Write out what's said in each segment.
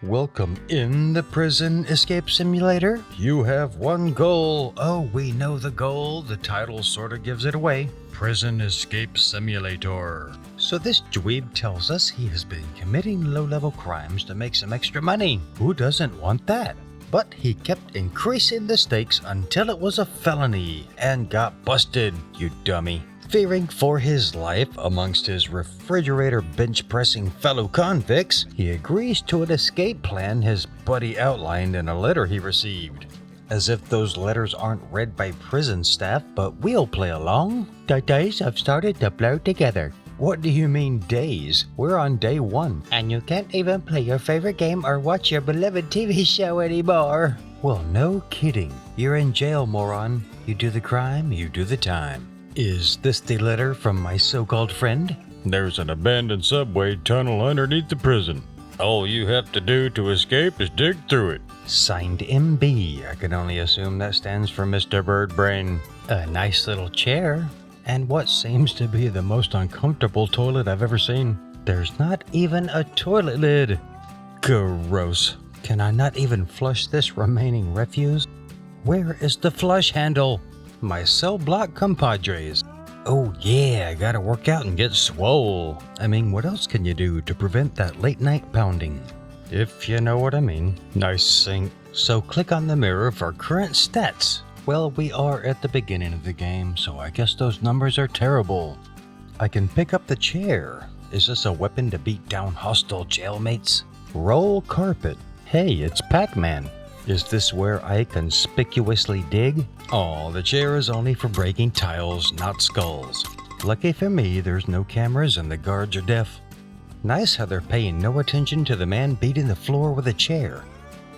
Welcome in the prison escape simulator. You have one goal. Oh, we know the goal. The title sort of gives it away. Prison escape simulator. So this dweeb tells us he has been committing low-level crimes to make some extra money. Who doesn't want that? But he kept increasing the stakes until it was a felony and got busted, you dummy. Fearing for his life amongst his refrigerator bench-pressing fellow convicts, he agrees to an escape plan his buddy outlined in a letter he received. As if those letters aren't read by prison staff, but we'll play along. The days have started to blur together. What do you mean days? We're on day 1. And you can't even play your favorite game or watch your beloved TV show anymore. Well, no kidding. You're in jail, moron. You do the crime, you do the time. Is this the letter from my so-called friend? There's an abandoned subway tunnel underneath the prison. All you have to do to escape is dig through it. Signed MB. I can only assume that stands for Mr. Birdbrain. A nice little chair. And what seems to be the most uncomfortable toilet I've ever seen. There's not even a toilet lid. Gross. Can I not even flush this remaining refuse? Where is the flush handle? My cell block compadres. Oh yeah, I gotta work out and get swole. I mean, what else can you do to prevent that late night pounding? If you know what I mean. Nice sink. So click on the mirror for current stats. Well, we are at the beginning of the game, so I guess those numbers are terrible. I can pick up the chair. Is this a weapon to beat down hostile jailmates? Roll carpet. Hey, it's Pac-Man. Is this where I conspicuously dig? Oh, the chair is only for breaking tiles, not skulls. Lucky for me, there's no cameras and the guards are deaf. Nice how they're paying no attention to the man beating the floor with a chair.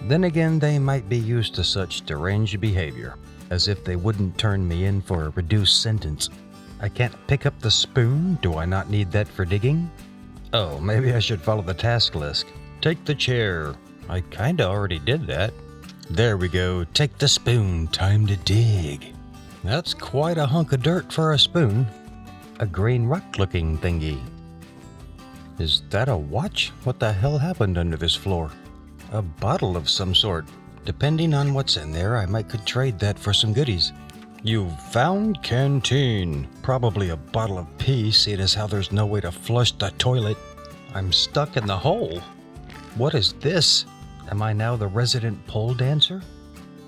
Then again, they might be used to such deranged behavior, as if they wouldn't turn me in for a reduced sentence. I can't pick up the spoon? Do I not need that for digging? Oh, maybe I should follow the task list. Take the chair. I kinda already did that. There we go, take the spoon, time to dig. That's quite a hunk of dirt for a spoon. A green rock-looking thingy. Is that a watch? What the hell happened under this floor? A bottle of some sort. Depending on what's in there, I might could trade that for some goodies. You've found canteen. Probably a bottle of pee, seeing as how there's no way to flush the toilet. I'm stuck in the hole. What is this? Am I now the resident pole dancer?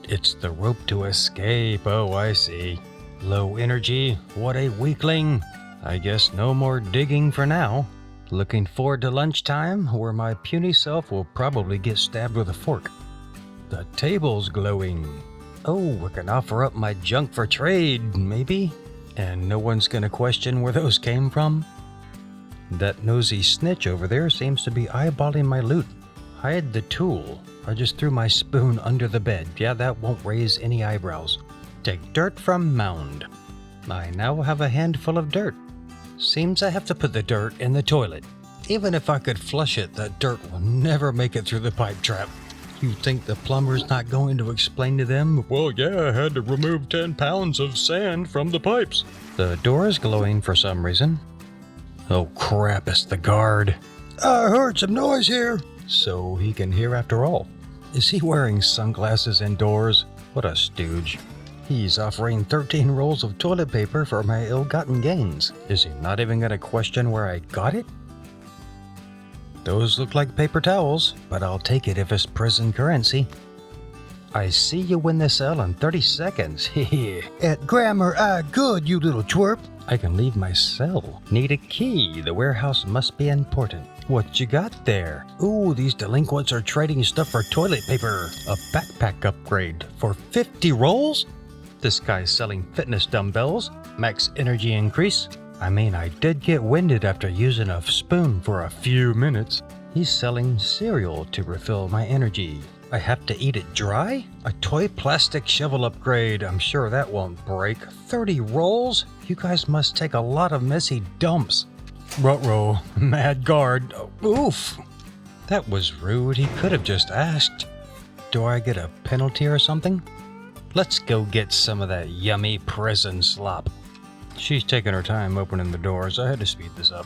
It's the rope to escape. Oh, I see. Low energy. What a weakling. I guess no more digging for now. Looking forward to lunchtime, where my puny self will probably get stabbed with a fork. The table's glowing. Oh, I can offer up my junk for trade, maybe? And no one's gonna question where those came from? That nosy snitch over there seems to be eyeballing my loot. Hide the tool. I just threw my spoon under the bed. Yeah, that won't raise any eyebrows. Take dirt from mound. I now have a handful of dirt. Seems I have to put the dirt in the toilet. Even if I could flush it, that dirt will never make it through the pipe trap. You think the plumber's not going to explain to them? Well, yeah, I had to remove 10 pounds of sand from the pipes. The door is glowing for some reason. Oh crap, it's the guard. I heard some noise here. So he can hear after all. Is he wearing sunglasses indoors? What a stooge. He's offering 13 rolls of toilet paper for my ill-gotten gains. Is he not even gonna question where I got it? Those look like paper towels, but I'll take it if it's prison currency. I see you in the cell in 30 seconds. At grammar, good, you little twerp. I can leave my cell. Need a key. The warehouse must be important. What you got there? Ooh, these delinquents are trading stuff for toilet paper. A backpack upgrade for 50 rolls? This guy's selling fitness dumbbells. Max energy increase. I mean, I did get winded after using a spoon for a few minutes. He's selling cereal to refill my energy. I have to eat it dry? A toy plastic shovel upgrade. I'm sure that won't break. 30 rolls? You guys must take a lot of messy dumps. Ruh-roh, mad guard. Oof. That was rude. He could have just asked. Do I get a penalty or something? Let's go get some of that yummy prison slop. She's taking her time opening the doors. I had to speed this up.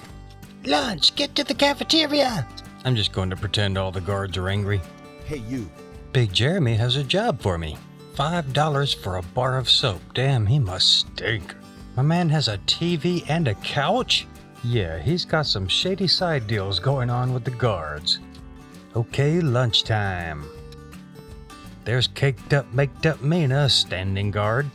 Lunch, get to the cafeteria. I'm just going to pretend all the guards are angry. Hey, you. Big Jeremy has a job for me. $5 for a bar of soap. Damn, he must stink. My man has a TV and a couch? Yeah, he's got some shady side deals going on with the guards. Okay, lunchtime. There's caked up, baked up Mina, standing guard.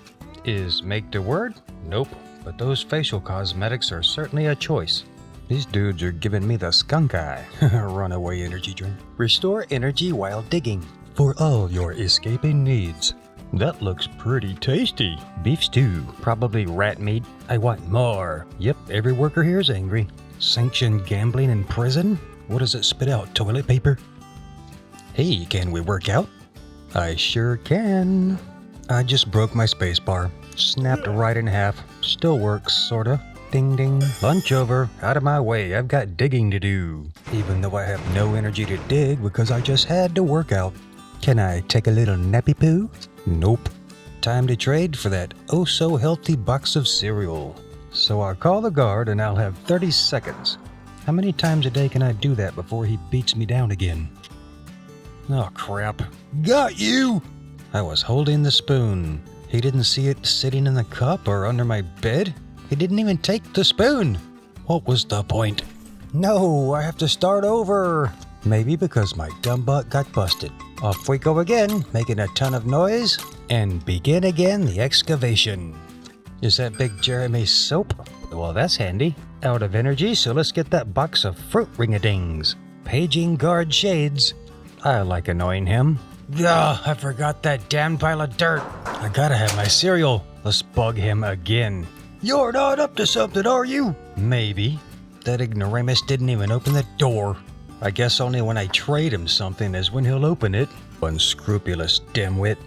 Is make the word? Nope, but those facial cosmetics are certainly a choice. These dudes are giving me the skunk eye. Runaway energy drink. Restore energy while digging. For all your escaping needs. That looks pretty tasty. Beef stew. Probably rat meat. I want more. Yep, every worker here is angry. Sanctioned gambling in prison? What does it spit out? Toilet paper? Hey, can we work out? I sure can. I just broke my spacebar. Snapped right in half. Still works, sorta. Ding ding. Lunch over. Out of my way. I've got digging to do. Even though I have no energy to dig because I just had to work out. Can I take a little nappy poo? Nope. Time to trade for that oh-so-healthy box of cereal. So I'll call the guard and I'll have 30 seconds. How many times a day can I do that before he beats me down again? Oh, crap. Got you! I was holding the spoon. He didn't see it sitting in the cup or under my bed. He didn't even take the spoon. What was the point? No, I have to start over. Maybe because my dumb butt got busted. Off we go again, making a ton of noise, and begin again the excavation. Is that Big Jeremy's soap? Well, that's handy. Out of energy, so let's get that box of fruit ring-a-dings. Paging guard shades. I like annoying him. Ugh, I forgot that damn pile of dirt. I gotta have my cereal. Let's bug him again. You're not up to something, are you? Maybe. That ignoramus didn't even open the door. I guess only when I trade him something is when he'll open it. Unscrupulous dimwit.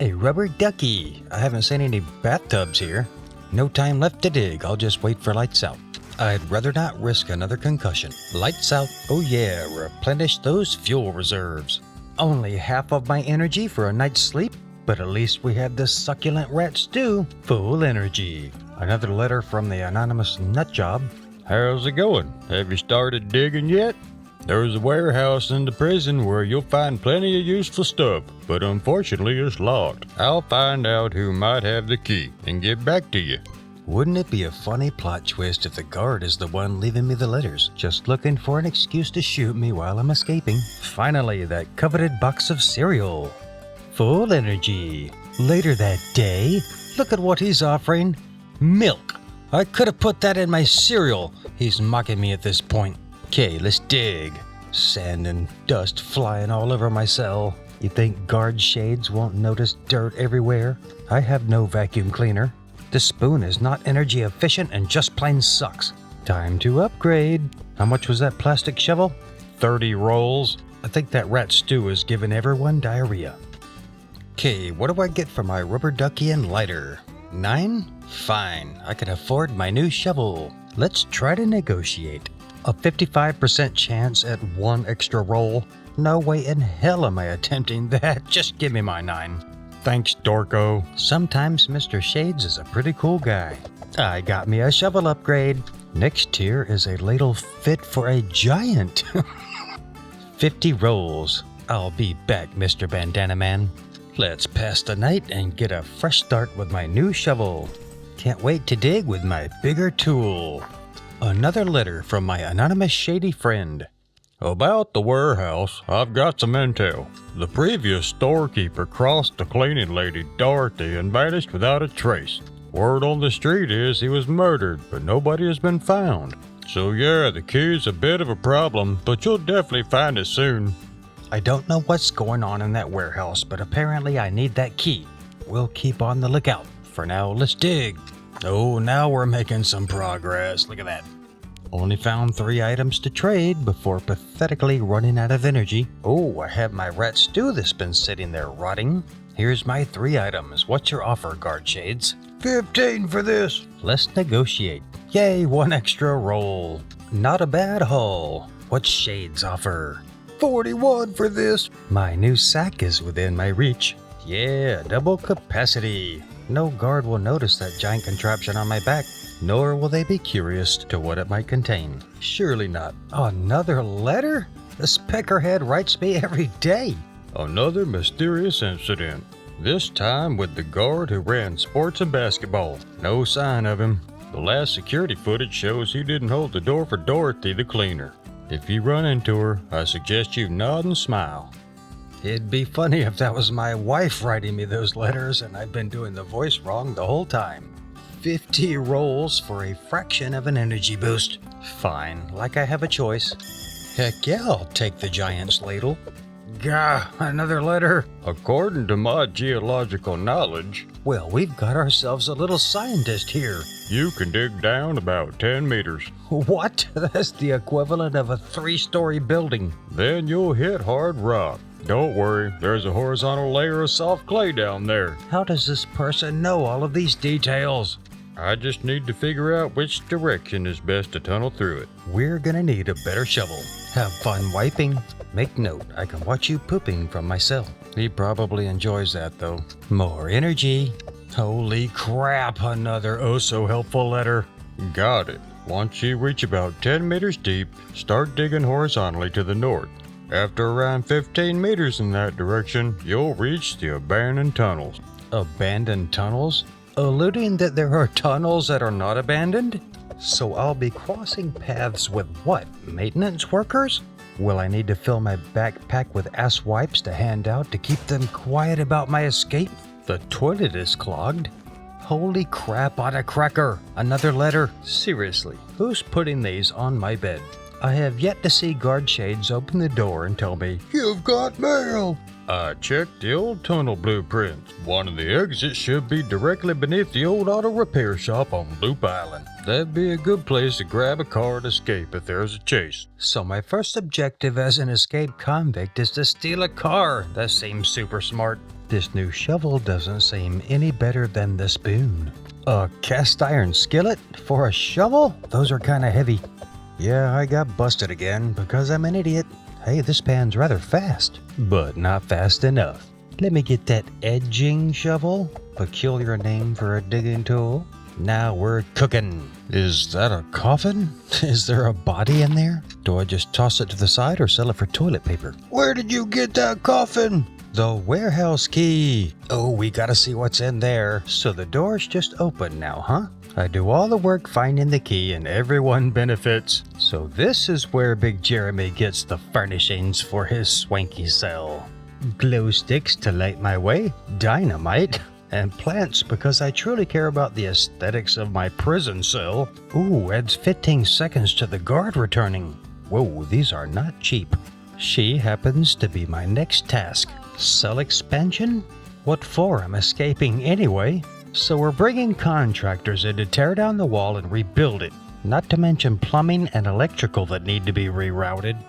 A rubber ducky. I haven't seen any bathtubs here. No time left to dig. I'll just wait for lights out. I'd rather not risk another concussion. Lights out. Oh yeah, replenish those fuel reserves. Only half of my energy for a night's sleep, but at least we have this succulent rat stew. Full energy. Another letter from the anonymous nutjob. How's it going? Have you started digging yet? There's a warehouse in the prison where you'll find plenty of useful stuff, but unfortunately it's locked. I'll find out who might have the key and get back to you. Wouldn't it be a funny plot twist if the guard is the one leaving me the letters, just looking for an excuse to shoot me while I'm escaping? Finally, that coveted box of cereal. Full energy. Later that day, look at what he's offering. Milk. I could have put that in my cereal. He's mocking me at this point. Okay, let's dig. Sand and dust flying all over my cell. You think guard shades won't notice dirt everywhere? I have no vacuum cleaner. This spoon is not energy efficient and just plain sucks. Time to upgrade. How much was that plastic shovel? 30 rolls. I think that rat stew is giving everyone diarrhea. Okay, what do I get for my rubber ducky and lighter? 9? Fine, I can afford my new shovel. Let's try to negotiate. A 55% chance at 1 extra roll? No way in hell am I attempting that. Just give me my 9. Thanks, Dorko. Sometimes Mr. Shades is a pretty cool guy. I got me a shovel upgrade. Next tier is a ladle fit for a giant. 50 rolls. I'll be back, Mr. Bandana Man. Let's pass the night and get a fresh start with my new shovel. Can't wait to dig with my bigger tool. Another letter from my anonymous shady friend. About the warehouse, I've got some intel. The previous storekeeper crossed the cleaning lady, Dorothy, and vanished without a trace. Word on the street is he was murdered, but nobody has been found. So yeah, the key's a bit of a problem, but you'll definitely find it soon. I don't know what's going on in that warehouse, but apparently I need that key. We'll keep on the lookout. For now, let's dig. Oh, now we're making some progress. Look at that. Only found 3 items to trade before pathetically running out of energy. Oh, I have my rat stew that's been sitting there rotting. Here's my 3 items. What's your offer, guard shades? 15 for this. Let's negotiate. Yay, 1 extra roll. Not a bad haul. What's shades offer? 41 for this. My new sack is within my reach. Yeah, double capacity. No guard will notice that giant contraption on my back, nor will they be curious to what it might contain. Surely not. Another letter? This peckerhead writes me every day. Another mysterious incident. This time with the guard who ran sports and basketball. No sign of him. The last security footage shows he didn't hold the door for Dorothy the cleaner. If you run into her, I suggest you nod and smile. It'd be funny if that was my wife writing me those letters and I've been doing the voice wrong the whole time. 50 rolls for a fraction of an energy boost. Fine, like I have a choice. Heck yeah, I'll take the giant's ladle. Gah, another letter. According to my geological knowledge, Well, we've got ourselves a little scientist here. you can dig down about 10 meters. What? That's the equivalent of a 3-story building. Then you'll hit hard rock. Don't worry, there's a horizontal layer of soft clay down there. How does this person know all of these details? I just need to figure out which direction is best to tunnel through it. We're gonna need a better shovel. Have fun wiping. Make note, I can watch you pooping from my cell. He probably enjoys that though. More energy. Holy crap, another oh-so-helpful letter. Got it. Once you reach about 10 meters deep, start digging horizontally to the north. After around 15 meters in that direction, you'll reach the abandoned tunnels. Abandoned tunnels? Alluding that there are tunnels that are not abandoned? So I'll be crossing paths with what? Maintenance workers? Will I need to fill my backpack with ass wipes to hand out to keep them quiet about my escape? The toilet is clogged. Holy crap on a cracker! Another letter. Seriously, who's putting these on my bed? I have yet to see guard shades open the door and tell me, You've got mail. I checked the old tunnel blueprints. One of the exits should be directly beneath the old auto repair shop on Loop Island. That'd be a good place to grab a car and escape if there's a chase. so my first objective as an escaped convict is to steal a car. That seems super smart. This new shovel doesn't seem any better than the spoon. A cast iron skillet for a shovel? Those are kind of heavy. Yeah, I got busted again because I'm an idiot. Hey, this pan's rather fast, but not fast enough. Let me get that edging shovel. Peculiar name for a digging tool. Now we're cooking. Is that a coffin? Is there a body in there? Do I just toss it to the side or sell it for toilet paper? Where did you get that coffin? The warehouse key. Oh, we gotta see what's in there. So the door's just open now, huh? I do all the work finding the key and everyone benefits. So this is where Big Jeremy gets the furnishings for his swanky cell. Glow sticks to light my way, dynamite, and plants because I truly care about the aesthetics of my prison cell. Ooh, adds 15 seconds to the guard returning. Whoa, these are not cheap. She happens to be my next task. Cell expansion? What for? I'm escaping anyway. So we're bringing contractors in to tear down the wall and rebuild it. Not to mention plumbing and electrical that need to be rerouted.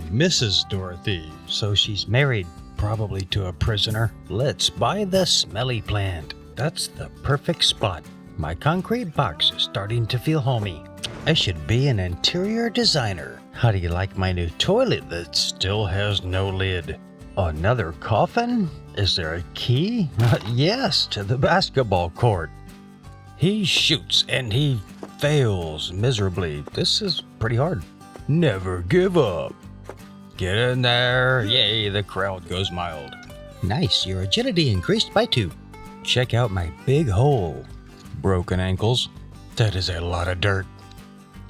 Mrs. Dorothy, so she's married, probably to a prisoner. Let's buy the smelly plant. That's the perfect spot. My concrete box is starting to feel homey. I should be an interior designer. How do you like my new toilet that still has no lid? Another coffin? Is there a key? Yes, to the basketball court. He shoots and he fails miserably. This is pretty hard. Never give up. Get in there. Yay, the crowd goes mild. Nice, your agility increased by 2. Check out my big hole. Broken ankles. That is a lot of dirt.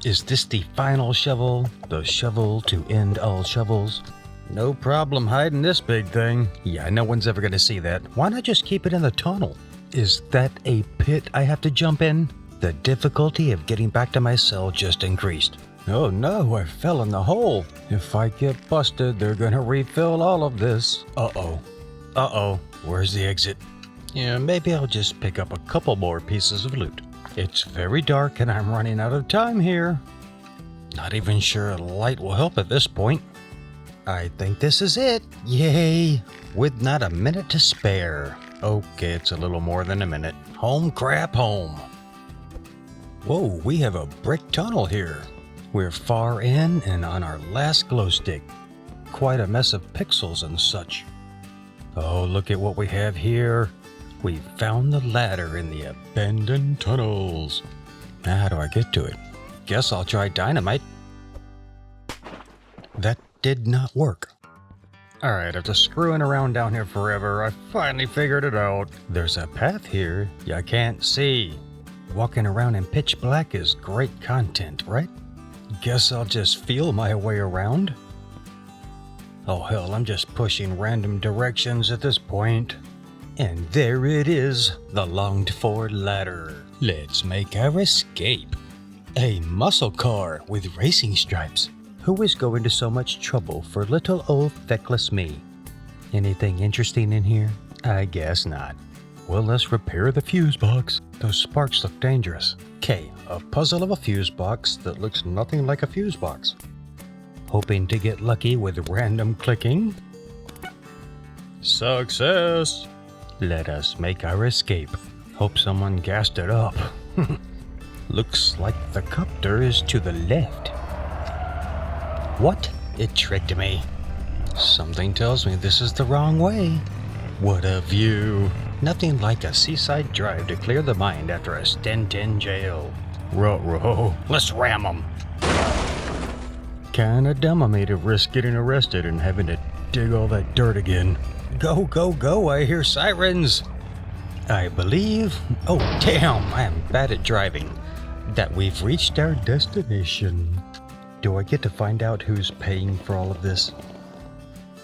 Is this the final shovel? The shovel to end all shovels? No problem hiding this big thing. Yeah, no one's ever gonna see that. Why not just keep it in the tunnel? Is that a pit I have to jump in? The difficulty of getting back to my cell just increased. Oh no, I fell in the hole. If I get busted, they're gonna refill all of this. Uh-oh. Uh-oh. Where's the exit? Yeah, maybe I'll just pick up a couple more pieces of loot. It's very dark and I'm running out of time here. Not even sure a light will help at this point. I think this is it. Yay! With not a minute to spare. Okay, it's a little more than a minute. Home crap home. Whoa, we have a brick tunnel here. We're far in and on our last glow stick. Quite a mess of pixels and such. Oh, look at what we have here. We found the ladder in the abandoned tunnels. Now how do I get to it? Guess I'll try dynamite. did not work. Alright, after screwing around down here forever, I finally figured it out. There's a path here you can't see. Walking around in pitch black is great content, right? Guess I'll just feel my way around. Oh hell, I'm just pushing random directions at this point. And there it is, the longed-for ladder. Let's make our escape. A muscle car with racing stripes. Who is going to so much trouble for little old feckless me? Anything interesting in here? I guess not. Well, let's repair the fuse box. Those sparks look dangerous. Okay, a puzzle of a fuse box that looks nothing like a fuse box. Hoping to get lucky with random clicking. Success! Let us make our escape. Hope someone gassed it up. Looks like the copter is to the left. What? It tricked me. Something tells me this is the wrong way. What a view. Nothing like a seaside drive to clear the mind after a stint in jail. Ruh-roh. Let's ram 'em. Kinda dumb of me to risk getting arrested and having to dig all that dirt again. Go, go, go, I hear sirens. I believe... Oh, damn, I am bad at driving. That we've reached our destination. Do I get to find out who's paying for all of this?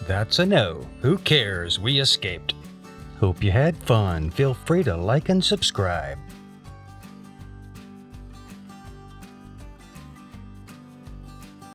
That's a no. Who cares? We escaped. Hope you had fun. Feel free to like and subscribe.